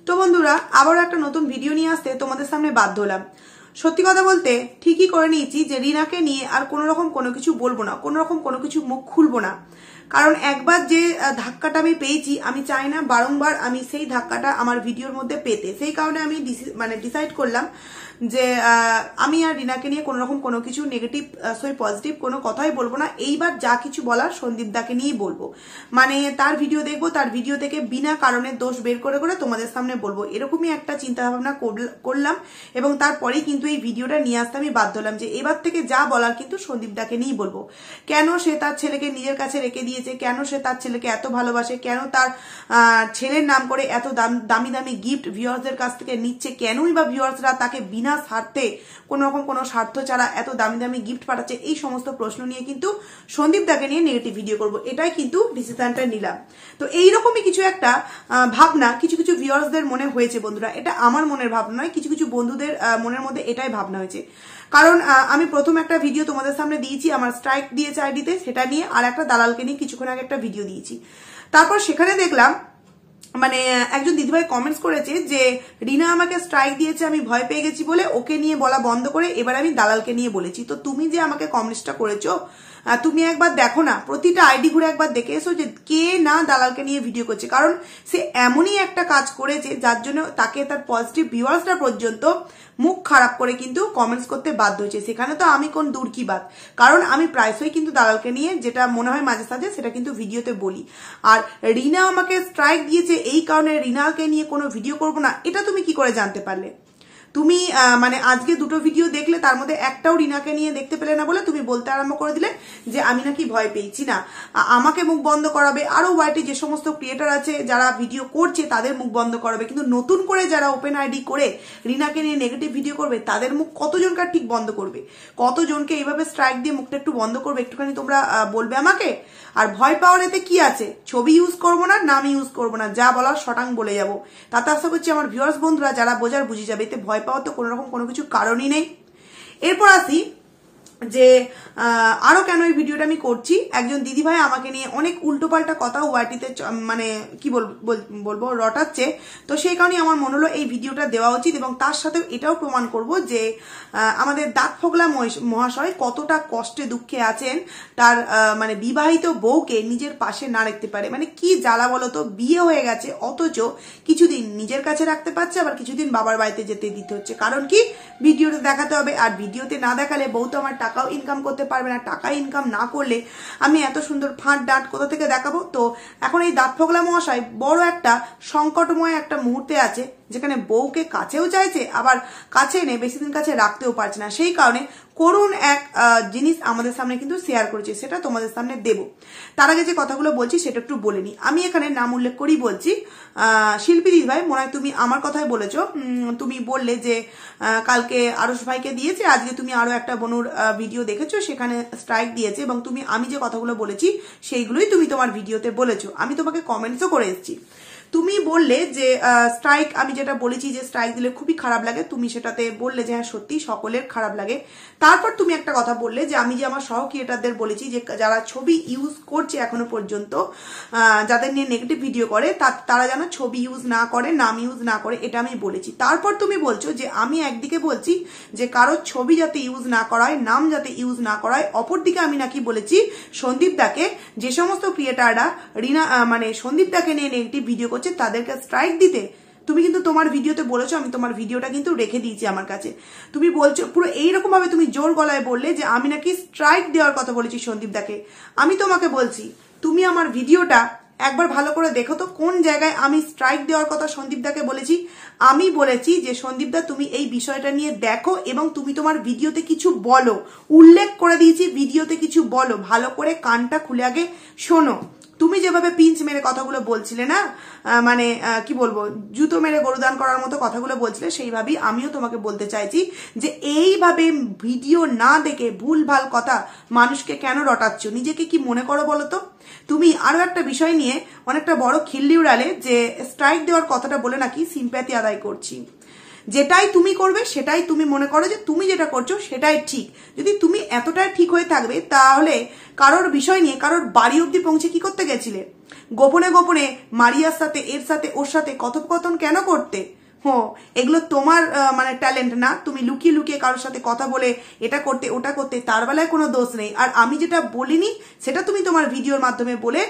তো বন্ধুরা আবার একটা নতুন ভিডিও নিয়ে আসতে তোমাদের সামনে বাধ্য হলাম। সত্যি কথা বলতে ঠিকই করে নিয়েছি যে রিনাকে নিয়ে আর কোনো রকম কোনো কিছু বলবো না, কোনো রকম কোনো কিছু মুখ খুলবো না। কারণ একবার যে ধাক্কাটা আমি পেয়েছি, আমি চাই না বারংবার আমি সেই ধাক্কাটা আমার ভিডিওর মধ্যে পেতে। সেই কারণে আমি ডিসাইড করলাম যে আমি আর রিনাকে নিয়ে কোনো রকম কোনো কিছু নেগেটিভ পজিটিভ কোনো কথাই বলবো না। এইবার যা কিছু বলার সন্দীপ দাকে নিয়েই বলবো, মানে তার ভিডিও দেখবো, তার ভিডিও থেকে বিনা কারণে দোষ বের করে করে তোমাদের সামনে বলবো, এরকমই একটা চিন্তা ভাবনা করলাম। এবং তারপরেই কিন্তু এই ভিডিওটা নিয়ে আসতে আমি বাধ্য হলাম যে এবার থেকে যা বলার কিন্তু সন্দীপ দাকে নিয়েই বলবো। কেন সে তার ছেলেকে নিজের কাছে রেখে দিয়েছে, কেন সে তার ছেলেকে এত ভালোবাসে, কেন তার ছেলের নাম করে এত দামি দামি গিফট ভিউয়ার্সদের কাছ থেকে নিচ্ছে, কেনই বা ভিউয়ার্সরা তাকে বিনা স্বার্থে কোনো রকম কোনো স্বার্থ ছাড়া এত দামি দামি গিফট পাঠাচ্ছে, এই সমস্ত প্রশ্ন নিয়ে কিন্তু সন্দীপ দাকে নিয়ে নেগেটিভ ভিডিও করব, এটাই কিন্তু ডিসিশনটা নিলাম। তো এইরকমই কিছু একটা ভাবনা কিছু কিছু ভিউয়ার্সদের মনে হয়েছে বন্ধুরা, এটা আমার মনের ভাবনা নয়, কিছু কিছু বন্ধুদের মনের মধ্যে এটাই ভাবনা হয়েছে। কারণ আমি প্রথম একটা ভিডিও তোমাদের সামনে দিয়েছি, আমার স্ট্রাইক দিয়েছে আইডিতে, সেটা নিয়ে, আর একটা দালালকে নিয়ে কিছুক্ষণ আগে একটা ভিডিও দিয়েছি। তারপর সেখানে দেখলাম মানে একজন দিদিভাই কমেন্টস করেছে যে রিনা আমাকে স্ট্রাইক দিয়েছে, আমি ভয় পেয়ে গেছি বলে ওকে নিয়ে বলা বন্ধ করে এবার আমি দালালকে নিয়ে বলেছি। তো তুমি যে আমাকে কমেন্টসটা করেছো, তুমি একবার দেখো না, প্রতিটা আইডি ঘুরে একবার দেখে এসো যে কে না দালালকে নিয়ে ভিডিও করছে। কারণ সে এমনই একটা কাজ করেছে যার জন্য তাকে তার পজিটিভ ভিউয়ার্সরা পর্যন্ত মুখ খারাপ করে কিন্তু কমেন্টস করতে বাধ্য হয়েছে। সেখানে তো আমি কোন দূর কি বাত, কারণ আমি প্রায়শই কিন্তু দালালকে নিয়ে যেটা মনে হয় মাঝে সাঝে সেটা কিন্তু ভিডিওতে বলি। আর রিনা আমাকে স্ট্রাইক দিয়েছে এই কারণে রিনাকে নিয়ে কোনো ভিডিও করব না, এটা তুমি কি করে জানতে পারলে? তুমি মানে আজকে দুটো ভিডিও দেখলে তার মধ্যে একটাও রিনাকে নিয়ে দেখতে পেলে না বলে তুমি বলতে আরম্ভ করে দিলে যে আমি নাকি ভয় পেয়েছি। না, আমাকে মুখ বন্ধ করাবে, আরো ওয়াইটি যে সমস্ত ক্রিয়েটার আছে যারা ভিডিও করছে তাদের মুখ বন্ধ করাবে, কিন্তু নতুন করে যারা ওপেন আইডি করে রিনাকে নিয়ে নেগেটিভ ভিডিও করবে তাদের মুখ কতজনকার ঠিক বন্ধ করবে, কতজনকে এইভাবে স্ট্রাইক দিয়ে মুখটা একটু বন্ধ করবে, একটুখানি তোমরা বলবে আমাকে। আর ভয় পাওয়ার এতে কি আছে? ছবি ইউজ করবো না, নাম ইউজ করবো না, যা বলার শটাং বলে যাবো। তাতে আশা করছি আমার ভিউয়ার্স বন্ধুরা যারা বোঝার বুঝে যাবে, এতে ভয় পাওয়ার তো কোনো রকম কোনো কিছু কারণই নেই। এরপর আসি যে আরো কেন এই ভিডিওটা আমি করছি। একজন দিদিভাই আমাকে নিয়ে অনেক উল্টোপাল্টা কথা ওয়াইটিতে মানে কি বলবো রটাচ্ছে, তো সেই কারণে আমার মনে হলো এই ভিডিওটা দেওয়া উচিত। এবং তার সাথে এটাও প্রমাণ করব যে আমাদের দাঁত ফোগলা মহাশয় কতটা কষ্টে দুঃখে আছেন, তার মানে বিবাহিত বউকে নিজের পাশে না রাখতে পারে। মানে কি জ্বালা বলতো, বিয়ে হয়ে গেছে অথচ কিছুদিন নিজের কাছে রাখতে পারছে, আবার কিছুদিন বাবার বাড়িতে যেতে দিতে হচ্ছে। কারণ কি? ভিডিওতে দেখাতে হবে, আর ভিডিওতে না দেখালে বউ তো আমার টাকাও ইনকাম করতে পারবে না। টাকা ইনকাম না করলে আমি এত সুন্দর ফাঁট ডাঁট কোথা থেকে দেখাবো? তো এখন এই দাঁত ফোগলা মহাশয় বড় একটা সংকটময় একটা মুহূর্তে আছে, যেখানে বউকে কাছেও চাইছে, আবার কাছে এনে বেশি দিন কাছে রাখতেও পারছে না। সেই কারণে করুণ এক জিনিস আমাদের সামনে কিন্তু শেয়ার করেছে, সেটা তোমাদের সামনে দেব। তার আগে যে কথাগুলো বলছি সেটা একটু বলে নি। আমি এখানে নাম উল্লেখ করেই বলছি। শিল্পী দিদিভাই, মনে হয় তুমি আমার কথাই বলেছো। তুমি বললে যে কালকে আরশ ভাইকে দিয়েছে, আজকে তুমি আরো একটা বনুর ভিডিও দেখেছো, সেখানে স্ট্রাইক দিয়েছে, এবং তুমি আমি যে কথাগুলো বলেছি সেইগুলোই তুমি তোমার ভিডিওতে বলেছো। আমি তোমাকে কমেন্টসও করে এসেছি। তুমি বললে যে স্ট্রাইক, আমি যেটা বলেছি যে স্ট্রাইক দিলে খুবই খারাপ লাগে, তুমি সেটাতে বললে যে হ্যাঁ সত্যি সকলের খারাপ লাগে। তারপর তুমি একটা কথা বললে যে আমি যে আমার সহ ক্রিয়েটারদের বলেছি যে যারা ছবি ইউজ করছে এখনো পর্যন্ত, যাদের নিয়ে নেগেটিভ ভিডিও করে তারা যেন ছবি ইউজ না করে, নাম ইউজ না করে, এটা আমি বলেছি। তারপর তুমি বলছো যে আমি একদিকে বলছি যে কারোর ছবি যাতে ইউজ না করায়, নাম যাতে ইউজ না করায়, অপরদিকে আমি নাকি বলেছি সন্দীপ দাকে, যে সমস্ত ক্রিয়েটাররা রিনা মানে সন্দীপ দাকে নিয়ে নেগেটিভ ভিডিও করছে তাদেরকে স্ট্রাইক দিতে। তুমি কিন্তু তোমার ভিডিওতে বলেছো, আমি তোমার ভিডিওটা কিন্তু রেখে দিয়েছি আমার কাছে। তুমি বলছো পুরো এইরকম ভাবে তুমি জোর গলায় বললে যে আমি নাকি স্ট্রাইক দেওয়ার কথা বলেছি সন্দীপ দাকে। আমি তোমাকে বলছি তুমি আমার ভিডিওটা একবার ভালো করে দেখো তো, কোন জায়গায় আমি স্ট্রাইক দেওয়ার কথা সন্দীপ দাকে বলেছি। আমি বলেছি যে সন্দীপ দা তুমি এই বিষয়টা নিয়ে দেখো এবং তুমি তোমার ভিডিওতে কিছু বলো, উল্লেখ করে দিয়েছি ভিডিওতে কিছু বলো, ভালো করে কানটা খুলে আগে শোনো। তুমি যেভাবে পিঞ্চ মেরে কথাগুলো বলছিলে না, মানে কি বলবো, জুতো মেরে গরুদান করার মতো কথাগুলো বলছিলে, সেইভাবেই আমিও তোমাকে বলতে চাইছি যে এইভাবে ভিডিও না দেখে ভুলভাল কথা মানুষকে কেন রটাচ্ছ, নিজেকে কি মনে করো বলো তো? তুমি আরো একটা বিষয় নিয়ে অনেকটা বড় খিল্লি উড়ালে যে স্ট্রাইক দেওয়ার কথাটা বলে নাকি সিম্প্যাথি আদায় করছি। যেটাই তুমি করবে সেটাই তুমি মনে করো যে তুমি যেটা করছো সেটাই ঠিক। যদি তুমি এতটাই ঠিক হয়ে থাকবে তাহলে কারোর বিষয় নিয়ে কারোর বাড়ি অব্দি পৌঁছে কি করতে গেছিলে? গোপনে গোপনে মারিয়ার সাথে এর সাথে ওর সাথে কথোপকথন কেন করতে? এগুলো তোমার মানে ট্যালেন্ট না। তুমি লুকিয়ে লুকিয়ে কারোর সাথে কথা বলে এটা করতে ওটা করতে, তার বেলায় কোনো দোষ নেই। আর আমি যেটা বলিনি সেটা তুমি তোমার ভিডিওর মাধ্যমে বলে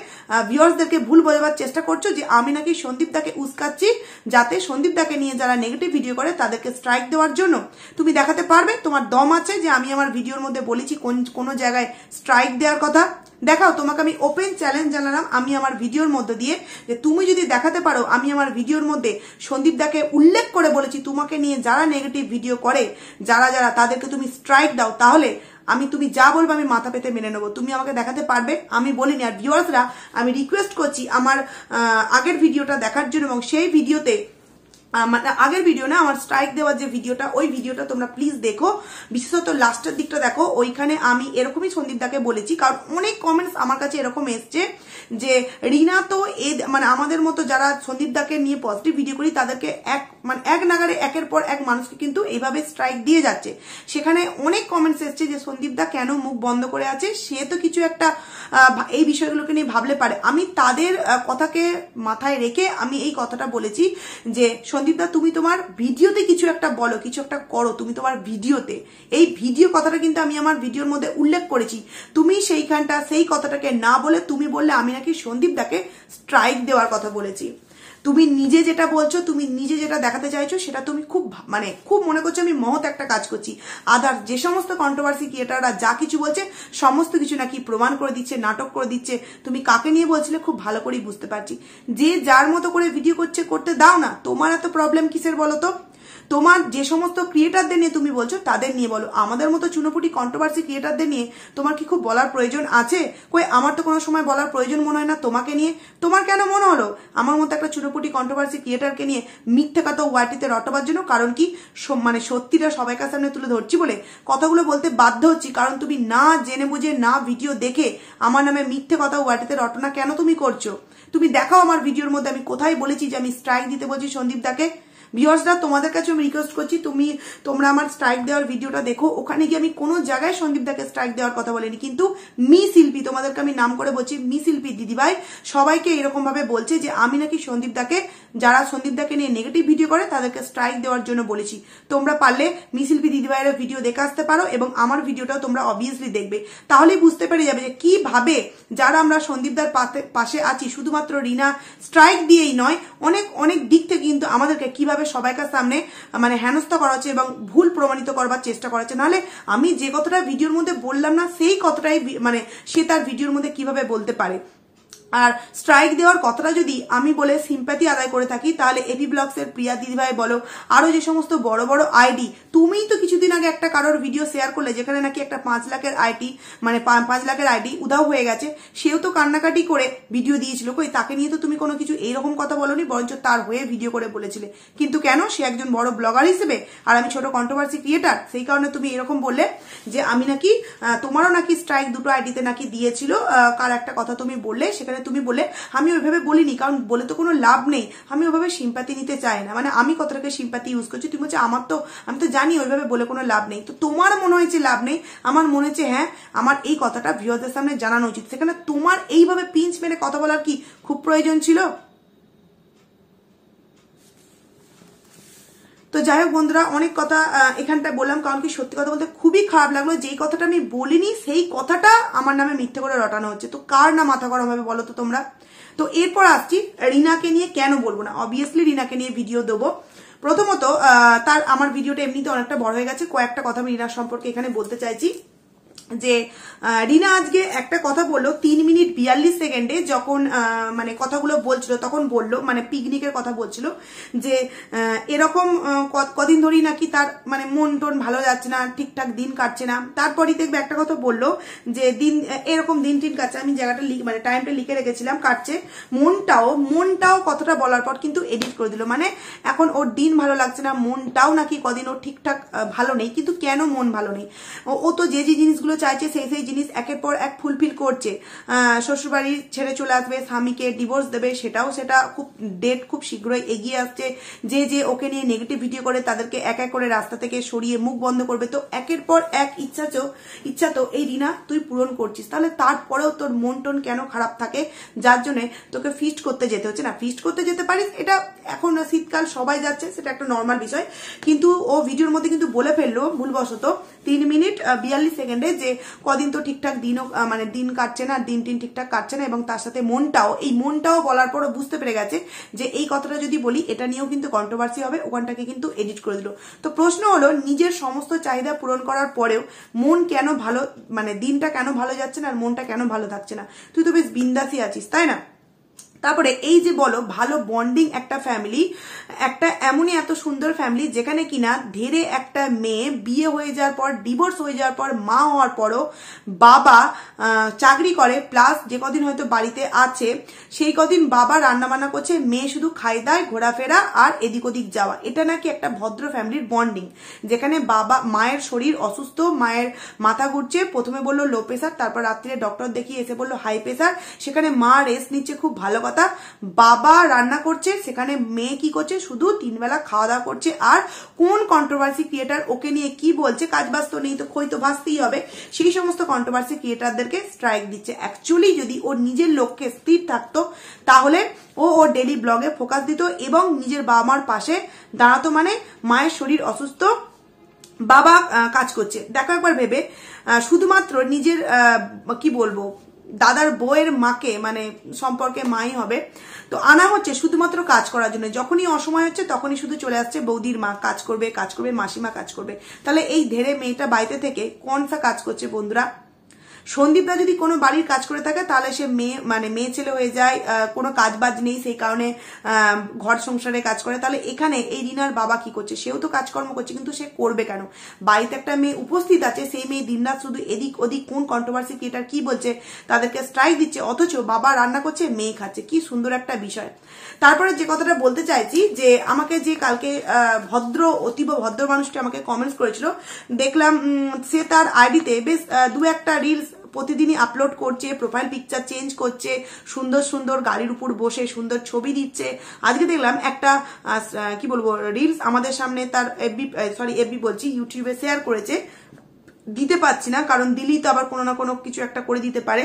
ভিউয়ার্সদেরকে ভুল বোঝাবার চেষ্টা করছো যে আমি নাকি সন্দীপ দাকে উস্কাচ্ছি যাতে সন্দীপ দাকে নিয়ে যারা নেগেটিভ ভিডিও করে তাদেরকে স্ট্রাইক দেওয়ার জন্য। তুমি দেখাতে পারবে? তোমার দম আছে যে আমি আমার ভিডিওর মধ্যে বলেছি কোনো জায়গায় স্ট্রাইক দেওয়ার কথা? দেখাও। তোমাকে আমি ওপেন চ্যালেঞ্জ জানালাম আমি আমার ভিডিওর মধ্যে দিয়ে যে তুমি যদি দেখাতে পারো আমি আমার ভিডিওর মধ্যে সন্দীপ দাকে উল্লেখ করে বলেছি তোমাকে নিয়ে যারা নেগেটিভ ভিডিও করে যারা যারা তাদেরকে তুমি স্ট্রাইক দাও, তাহলে তুমি যা বলবে আমি মাথা পেতে মেনে নেবো। তুমি আমাকে দেখাতে পারবে? আমি বলিনি। আর ভিউয়ার্সরা আমি রিকোয়েস্ট করছি আমার আগের ভিডিওটা দেখার জন্য, এবং সেই ভিডিওতে মানে আগের ভিডিও না, আমার স্ট্রাইক দেওয়ার যে ভিডিওটা, ওই ভিডিওটা তোমরা প্লিজ দেখো, বিশেষত লাস্টের দিকটা দেখো। ওইখানে আমি এরকমই সন্দীপ দাকে বলেছি, কারণ অনেক কমেন্টস আমার কাছে এরকম এসছে যে রিনা তো মানে আমাদের মতো যারা সন্দীপ দাকে নিয়ে পজিটিভ ভিডিও করি তাদেরকে এক নাগারে একের পর এক মানুষকে কিন্তু এইভাবে স্ট্রাইক দিয়ে যাচ্ছে। সেখানে অনেক কমেন্টস এসছে যে সন্দীপ দা কেন মুখ বন্ধ করে আছে, সে তো কিছু একটা এই বিষয়গুলোকে নিয়ে ভাবলে পারে। আমি তাদের কথাকে মাথায় রেখে আমি এই কথাটা বলেছি যে সন্দীপ দা তুমি তোমার ভিডিওতে কিছু একটা বলো, কিছু একটা করো তুমি তোমার ভিডিওতে। এই ভিডিও কথাটা কিন্তু আমি আমার ভিডিওর মধ্যে উল্লেখ করেছি। তুমি সেই কথাটাকে না বলে তুমি বললে আমি নাকি সন্দীপ দাকে স্ট্রাইক দেওয়ার কথা বলেছি। তুমি নিজে যেটা বলছো, তুমি নিজে যেটা দেখাতে চাইছো সেটা তুমি খুব মনে করছো আমি মহৎ একটা কাজ করছি। আদার যে সমস্ত কন্ট্রোভার্সি ক্রিয়েটাররা যা কিছু বলছে সমস্ত কিছু নাকি প্রমাণ করে দিচ্ছে, নাটক করে দিচ্ছে। তুমি কাকে নিয়ে বলছিলে খুব ভালো করেই বুঝতে পারছি। যে যার মতো করে ভিডিও করতে দাও না। তোমার এত প্রবলেম কিসের বলো তো? তোমার যে সমস্ত ক্রিয়েটারদের নিয়ে তুমি বলছো তাদের নিয়ে বলো। আমাদের মতো চুনোপুটি কন্ট্রোভার্সি ক্রিয়েটারদের নিয়ে তোমার কি খুব বলার প্রয়োজন আছে? কই আমার তো কোনো সময় বলার প্রয়োজন মনে হয় না তোমাকে নিয়ে। তোমার কেন মনে হলো আমার মতো একটা চুনোপুটি কন্ট্রোভার্সি ক্রিয়েটারকে নিয়ে মিথ্যে কথা ওয়াইটিতে রটাবার জন্য? কারণ কি মানে সত্যিটা সবাইকার সামনে তুলে ধরছি বলে কথাগুলো বলতে বাধ্য হচ্ছি। কারণ তুমি না জেনে বুঝে না ভিডিও দেখে আমার নামে মিথ্যে কথা ওয়াইটিতে রটনা কেন তুমি করছো? তুমি দেখাও আমার ভিডিওর মধ্যে আমি কোথায় বলেছি যে আমি স্ট্রাইক দিতে বলছি সন্দীপ দাকে। ভিউয়ার্সরা তোমাদের কাছে আমি রিকোয়েস্ট করছি তোমরা আমার স্ট্রাইক দেওয়ার ভিডিওটা দেখো। ওখানে গিয়ে আমি কোনো জায়গায় সন্দীপ দাকে স্ট্রাইক দেওয়ার কথা বলিনি। কিন্তু শিল্পী, তোমাদেরকে আমি নাম করে বলছি, শিল্পী দিদিভাই সবাইকে এরকম ভাবে বলছে যে আমি নাকি সন্দীপ দাকে, যারা সন্দীপ দাকে নিয়ে নেগেটিভ ভিডিও করে তাদেরকে স্ট্রাইক দেওয়ার জন্য বলেছি। তোমরা পারলে শিল্পী দিদিভাইয়ের ভিডিও দেখে আসতে পারো এবং আমার ভিডিওটাও তোমরা অবভিয়াসলি দেখবে। তাহলেই বুঝতে পেরে যাবে যে কিভাবে যারা আমরা সন্দীপ দার পাশে আছি শুধুমাত্র রিনা স্ট্রাইক দিয়েই নয়, অনেক অনেক দিক থেকে কিন্তু আমাদেরকে কিভাবে সবাইকার সামনে মানে হেনস্থা করা হচ্ছে এবং ভুল প্রমাণিত করবার চেষ্টা করা হচ্ছে। নাহলে আমি যে কথাটা ভিডিওর মধ্যে বললাম না সেই কথাটাই মানে সে তার ভিডিওর মধ্যে কিভাবে বলতে পারে? আর স্ট্রাইক দেওয়ার কথাটা যদি আমি বলে সিম্প্যাথি আদায় করে থাকি তাহলে এপি ব্লগস এর প্রিয়া দিদিভাই বলো, আরো যে সমস্ত বড় বড় আইডি, তুমিই তো কিছুদিন আগে একটা কারোর ভিডিও শেয়ার করলে যেখানে নাকি একটা 5 লাখের আইডি মানে 5 লাখের আইডি উধাও হয়ে গেছে। সেও তো কান্নাকাটি করে ভিডিও দিয়েছিল। কই তাকে নিয়ে তো তুমি কোনো কিছু এইরকম কথা বলোনি, বরঞ্চ তার হয়ে ভিডিও করে বলেছিলে। কিন্তু কেন? সে একজন বড় ব্লগার হিসেবে আর আমি ছোট কন্ট্রোভার্সি ক্রিয়েটার, সেই কারণে তুমি এরকম বললে যে আমি নাকি তোমারও নাকি স্ট্রাইক দুটো আইডিতে নাকি দিয়েছিল। কার একটা কথা তুমি বললে, সেখানে তুমি বললে আমি ওইভাবে বলিনি, কারণ বলে তো কোনো লাভ নেই। আমি ওইভাবে সিম্প্যাথি নিতে চাই না, মানে আমি কথাটাকে সিম্প্যাথি ইউজ করছি। তুমি বলছো আমি তো জানি ওইভাবে বলে কোনো লাভ নেই। তো তোমার মনে হয়েছে লাভ নেই, আমার মনে হচ্ছে হ্যাঁ আমার এই কথাটা ভিউয়ারদের সামনে জানানো উচিত। সেখানে তোমার এইভাবে পিঞ্চ মেরে কথা বলার কি খুব প্রয়োজন ছিল? তো যাই হোক বন্ধুরা, অনেক কথা এখানটায় বললাম, কারণ কি সত্যি কথা বলতে খুবই খারাপ লাগলো। যেই কথাটা আমি বলিনি সেই কথাটা আমার নামে মিথ্যে করে রটানো হচ্ছে। তো কার না মাথা গরম হবে বলো তো তোমরা? তো এরপর আসছি রিনাকে নিয়ে কেন বলবো না। অবভিয়াসলি রিনাকে নিয়ে ভিডিও দেবো। প্রথমত আমার ভিডিওটা এমনিতে অনেকটা বড় হয়ে গেছে। কয়েকটা কথা আমি রিনার সম্পর্কে এখানে বলতে চাইছি। যে রিনা আজকে একটা কথা বললো 3 মিনিট 42 সেকেন্ডে, যখন মানে কথাগুলো বলছিল তখন বললো মানে পিকনিকের কথা বলছিল যে এরকম কদিন ধরেই নাকি তার মানে মন টোন ভালো যাচ্ছে না, ঠিকঠাক দিন কাটছে না। তারপরই দেখবে একটা কথা বললো যে এরকম দিন টিন কাটছে, আমি জায়গাটা মানে টাইমটা লিখে রেখেছিলাম, কাটছে মনটাও কথাটা বলার পর কিন্তু এডিট করে দিল। মানে এখন ওর দিন ভালো লাগছে না, মনটাও নাকি কদিন ওর ঠিকঠাক ভালো নেই। কিন্তু কেন মন ভালো নেই? ও তো যে জিনিসগুলো চাইছে সেই জিনিস একের পর এক ফুলফিল করছে। শ্বশুরবাড়ি ছেড়ে চলে আসবে, স্বামীকে ডিভোর্স দেবে, সেটা খুব ডেট খুব শীঘ্রই এগিয়ে আসছে। যে ওকে নিয়ে নেগেটিভ ভিডিও করে তাদেরকে এক এক করে রাস্তা থেকে সরিয়ে মুখ বন্ধ করবে। তো একের পর এক ইচ্ছা তো এই রিনা তুই পূরণ করছিস, তাহলে তারপরেও তোর মন টন কেন খারাপ থাকে, যার জন্য তোকে ফিস্ট করতে যেতে হচ্ছে। না, ফিস্ট করতে যেতে পারিস, এটা এখন শীতকাল সবাই যাচ্ছে, সেটা একটা নর্মাল বিষয়। কিন্তু ও ভিডিওর মধ্যে কিন্তু বলে ফেললো ভুলবশত 3 মিনিট 42 সেকেন্ডে যে কদিন তো ঠিকঠাক দিনও মানে দিন কাটছে না, দিন ঠিকঠাক কাটছে না, এবং তার সাথে মনটাও বলার পরও বুঝতে পেরে গেছে যে এই কথাটা যদি বলি এটা নিয়েও কিন্তু কন্ট্রোভার্সি হবে, ওখানটাকে কিন্তু এডিট করে দিল। তো প্রশ্ন হলো, নিজের সমস্ত চাহিদা পূরণ করার পরেও মন কেন ভালো, মানে দিনটা কেন ভালো যাচ্ছে না আর মনটা কেন ভালো থাকছে না? তুই তো বেশ বিন্দাসই আছিস, তাই না? তারপরে এই যে বলো ভালো বন্ডিং একটা ফ্যামিলি, একটা এমনই এত সুন্দর ফ্যামিলি যেখানে কিনা ধীরে একটা মেয়ে বিয়ে হয়ে যাওয়ার পর, ডিভোর্স হয়ে যাওয়ার পর, মা হওয়ার পরও বাবা চাকরি করে, প্লাস যে কদিন হয়তো বাড়িতে আছে সেই কদিন বাবা রান্নাবান্না করছে, মেয়ে শুধু খাই দায়, ঘোরাফেরা আর এদিক ওদিক যাওয়া। এটা নাকি একটা ভদ্র ফ্যামিলির বন্ডিং, যেখানে মায়ের শরীর অসুস্থ, মায়ের মাথা ঘুরছে, প্রথমে বললো লো প্রেসার, তারপর রাত্রিরে ডক্টর দেখিয়ে এসে বললো হাই প্রেসার, সেখানে মা রেস্ট নিচ্ছে, খুব ভালো কথা। বাবা রান্না করছে, সেখানে মেয়ে কি করছে, শুধু 3 বেলা খাওয়া দাওয়া করছে। আর কোন কন্ট্রোভার্সি ক্রিয়েটার ওকে নিয়ে কি বলছে, কাজ বাজ তো নেই, তো খই তো ভাসতেই হবে, সেই সমস্ত কন্ট্রোভার্সি ক্রিয়েটারদেরকে স্ট্রাইক দিচ্ছে। অ্যাকচুয়ালি যদি ওর নিজের লক্ষ্যে স্থির থাকতো তাহলে ওর ডেইলি ব্লগে ফোকাস দিত এবং নিজের বাবা মার পাশে দাঁড়াতো। মানে মায়ের শরীর অসুস্থ, বাবা কাজ করছে, দেখো একবার ভেবে, শুধুমাত্র নিজের কি বলবো দাদার বউয়ের মাকে, মানে সম্পর্কে মাই হবে, তো আনা হচ্ছে শুধুমাত্র কাজ করার জন্য। যখনই অসময় হচ্ছে তখনই শুধু চলে আসছে বৌদির মা কাজ করবে, মাসিমা কাজ করবে। তাহলে এই ধেরে মেয়েটা বাড়িতে থেকে কোনটা কাজ করছে বন্ধুরা? সন্দীপদা যদি কোনো বাড়ির কাজ করে থাকে তাহলে সে মেয়ে ছেলে হয়ে যায়, কোনো কাজ বাজ নেই, সেই কারণে ঘর সংসারে কাজ করে। তাহলে এখানে এই রিনার বাবা কি করছে? সেও তো কাজকর্ম করছে, কিন্তু সে করবে কেন? বাড়িতে একটা মেয়ে উপস্থিত আছে, সেই মেয়ে দিনরাত শুধু এদিক ওদিক কোন কন্ট্রোভার্সি ক্রিয়েটার কি বলছে তাদেরকে স্ট্রাইক দিচ্ছে, অথচ বাবা রান্না করছে, মেয়ে খাচ্ছে। কি সুন্দর একটা বিষয়। তারপরে যে কথাটা বলতে চাইছি, যে আমাকে যে কালকে অতীব ভদ্র মানুষটি আমাকে কমেন্টস করেছিল, দেখলাম সে তার আইডিতে বেশ 2-1টা রিলস প্রতিদিনই আপলোড করছে, প্রোফাইল পিকচার চেঞ্জ করছে, সুন্দর সুন্দর গাড়ির উপর বসে সুন্দর ছবি দিচ্ছে। আজকে দেখলাম একটা কি বলবো রিলস আমাদের সামনে তার এফবি বলছি, ইউটিউবে শেয়ার করেছে। দিতে পারছি না, কারণ দিলেই তো আবার কোনো না কোনো কিছু একটা করে দিতে পারে।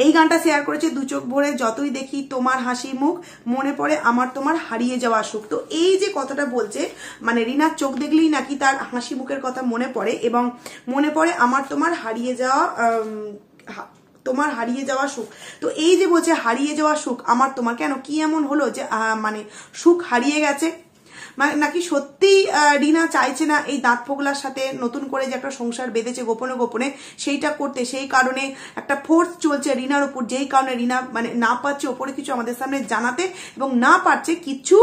এই গানটা শেয়ার করেছে, 2 চোখ ভরে যতই দেখি তোমার হাসি মুখ, মনে পড়ে আমার তোমার হারিয়ে যাওয়া সুখ। তো এই যে কথাটা বলছে, মানে রিনার চোখ দেখলেই নাকি তার হাসি মুখের কথা মনে পড়ে, এবং মনে পড়ে আমার তোমার হারিয়ে যাওয়া সুখ। তো এই যে বলছে হারিয়ে যাওয়া সুখ আমার তোমার, কেন কি এমন হলো যে মানে সুখ হারিয়ে গেছে? মানে নাকি সত্যি রিনা চাইছে না এই দাঁত ফোগলার সাথে নতুন করে যে একটা সংসার বেঁধেছে গোপনে গোপনে সেইটা করতে, সেই কারণে একটা ফোর্স চলছে রিনার উপর, যেই কারণে রিনা মানে না পারছে ওপরে কিছু আমাদের সামনে জানাতে, এবং না পারছে কিছু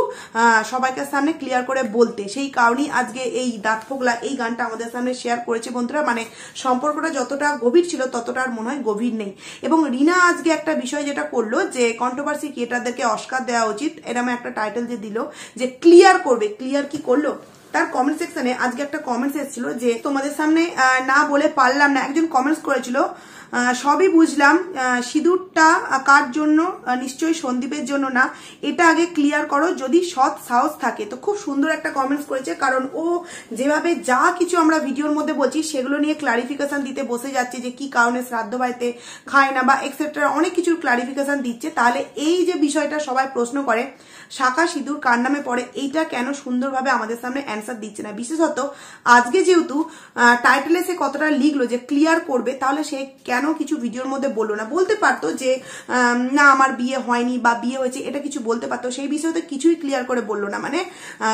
সবাইকে সামনে ক্লিয়ার করে বলতে। সেই কারণেই আজকে এই দাঁত ফোগলা এই গানটা আমাদের সামনে শেয়ার করেছে বন্ধুরা। মানে সম্পর্কটা যতটা গভীর ছিল ততটা আর মনে হয় গভীর নেই। এবং রিনা আজকে একটা বিষয় যেটা করলো, যে কন্ট্রোভার্সি ক্রিয়েটারদেরকে অস্কার দেওয়া উচিত, এরকম একটা টাইটেল যে দিল, যে ক্লিয়ার করবে। ক্লিয়ার কি করলো? তার কমেন্ট সেকশনে আজকে একটা কমেন্টস এসেছিল, যে তোমাদের সামনে না বলে পারলাম না। একজন কমেন্টস করেছিল, সবই বুঝলাম, সিঁদুরটা কার জন্য? নিশ্চয়ই সন্দীপের জন্য না, এটা আগে ক্লিয়ার করো যদি সৎ সাহস থাকে। তো খুব সুন্দর একটা কমেন্টস করেছে, কারণ ও যেভাবে যা কিছু আমরা ভিডিওর মধ্যে বলছি সেগুলো নিয়ে ক্লারিফিকেশন দিতে বসে যাচ্ছে, যে কি কারণে শ্রাদ্ধ বাড়িতে খায় না বা এক্সেট্রা অনেক কিছুর ক্লারিফিকেশন দিচ্ছে। তাহলে এই যে বিষয়টা সবাই প্রশ্ন করে শাঁখা সিঁদুর কার নামে পড়ে, এইটা কেন সুন্দরভাবে আমাদের সামনে অ্যান্সার দিচ্ছে না? বিশেষত আজকে যেহেতু টাইটেলে সে কতটা লিখলো যে ক্লিয়ার করবে, তাহলে সে কেন কিছু ভিডিওর মধ্যে বললো না? বলতে পারতো যে না আমার বিয়ে হয়নি বা বিয়ে হয়েছে, এটা কিছু বলতে পারতো। সেই বিষয়তে কিছুই ক্লিয়ার করে বললো না। মানে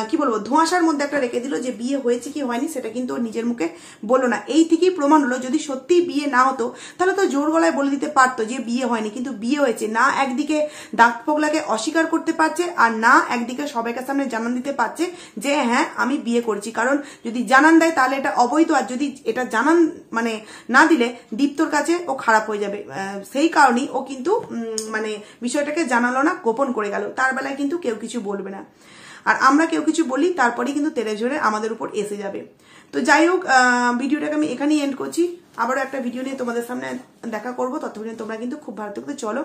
কি বলবো, ধোঁয়াশার মধ্যে একটা রেখে দিল, যে বিয়ে হয়েছে কি হয়নি সেটা কিন্তু ওর নিজের মুখে বললো না। এই থেকেই প্রমাণ হলো, যদি সত্যি বিয়ে না হতো তাহলে তো জোর গলায় বলে দিতে পারতো যে বিয়ে হয়নি, কিন্তু বিয়ে হয়েছে। না একদিকে দাঁত ফোগলাকে অস্বীকার করতে পারছে, আর না একদিকে সবাইকে সামনে জানান দিতে পারছে যে হ্যাঁ আমি বিয়ে করেছি। কারণ যদি জানান দেয় তাহলে এটা অবৈধ, আর যদি এটা জানান মানে না দিলে দীপ্তর কাছে ও খারাপ হয়ে যাবে। সেই কারণেই ও কিন্তু মানে বিষয়টাকে জানালো না, গোপন করে গেল। তার বেলায় কিন্তু কেউ কিছু বলবে না। আর আমরা কেউ কিছু বলি তারপরেই কিন্তু তেড়ে ঝরে আমাদের উপর এসে যাবে। তো যাই হোক, ভিডিওটাকে আমি এখানেই এন্ড করছি। আবারও একটা ভিডিও নিয়ে তোমাদের সামনে দেখা করবো। ততক্ষণে তোমরা কিন্তু খুব ভালো থাকতে চলো।